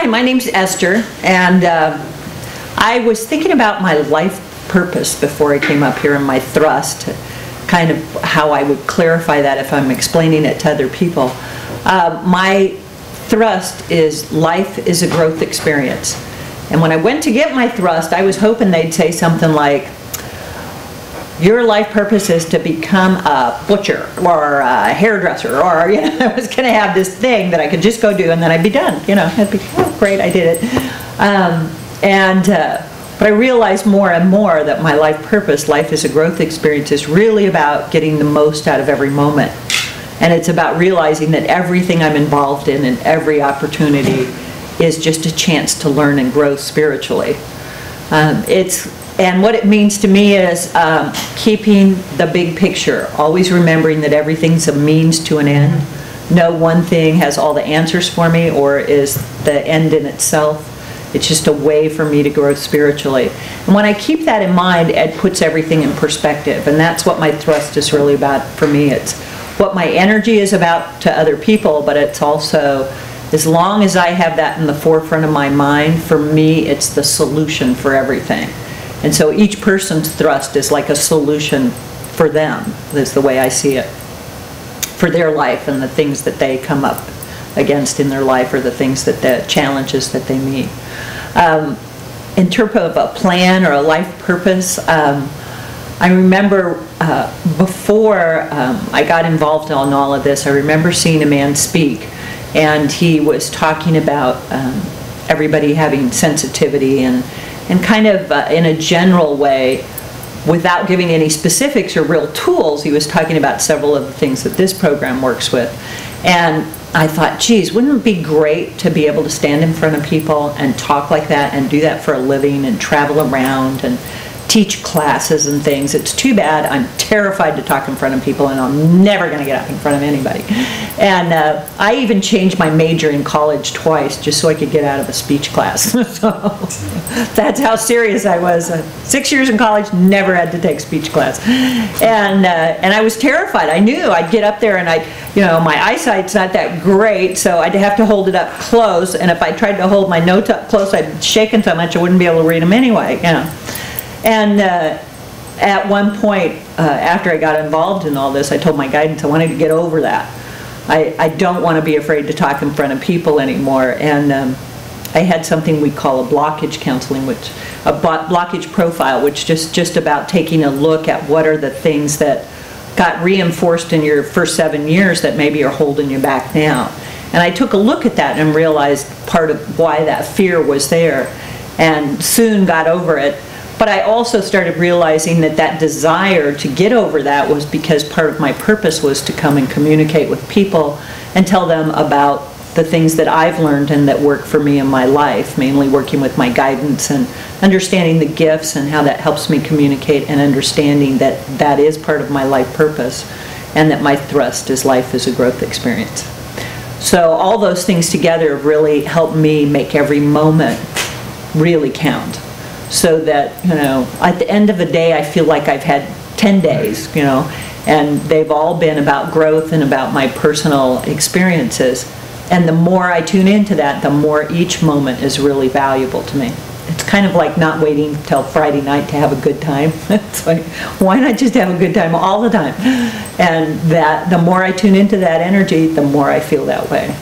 Hi, my name's Esther, and I was thinking about my life purpose before I came up here, and my thrust, kind of how I would clarify that if I'm explaining it to other people. My thrust is life is a growth experience. And when I went to get my thrust, I was hoping they'd say something like, your life purpose is to become a butcher or a hairdresser, or, you know, I was going to have this thing that I could just go do and then I'd be done. You know, I'd be, oh, great, I did it. But I realized more and more that my life purpose, life is a growth experience, is really about getting the most out of every moment. And it's about realizing that everything I'm involved in and every opportunity is just a chance to learn and grow spiritually. And what it means to me is keeping the big picture, always remembering that everything's a means to an end. No one thing has all the answers for me or is the end in itself. It's just a way for me to grow spiritually. And when I keep that in mind, it puts everything in perspective. And that's what my thrust is really about for me. It's what my energy is about to other people, but it's also, as long as I have that in the forefront of my mind, for me, it's the solution for everything. And so each person's thrust is like a solution for them, is the way I see it, for their life and the things that they come up against in their life, or the things that the challenges that they meet. In terms of a plan or a life purpose, I remember before I got involved in all of this, I remember seeing a man speak, and he was talking about everybody having sensitivity and kind of in a general way, without giving any specifics or real tools, he was talking about several of the things that this program works with. And I thought, geez, wouldn't it be great to be able to stand in front of people and talk like that and do that for a living and travel around and teach classes and things. It's too bad I'm terrified to talk in front of people, and I'm never going to get up in front of anybody. And I even changed my major in college twice just so I could get out of a speech class. So that's how serious I was. 6 years in college, never had to take speech class. And I was terrified. I knew I'd get up there and my eyesight's not that great, so I'd have to hold it up close, and if I tried to hold my notes up close, I'd shaken so much I wouldn't be able to read them anyway, you know. And at one point, after I got involved in all this, I told my guidance I wanted to get over that. I don't want to be afraid to talk in front of people anymore. And I had something we call a blockage counseling, a blockage profile, which just about taking a look at what are the things that got reinforced in your first 7 years that maybe are holding you back now. And I took a look at that and realized part of why that fear was there, and soon got over it. But I also started realizing that desire to get over that was because part of my purpose was to come and communicate with people and tell them about the things that I've learned and that work for me in my life, mainly working with my guidance and understanding the gifts and how that helps me communicate, and understanding that that is part of my life purpose, and that my thrust is life is a growth experience. So all those things together really help me make every moment really count. So that, at the end of the day, I feel like I've had 10 days, and they've all been about growth and about my personal experiences. And the more I tune into that, the more each moment is really valuable to me. It's kind of like not waiting till Friday night to have a good time. It's like, why not just have a good time all the time? And that the more I tune into that energy, the more I feel that way.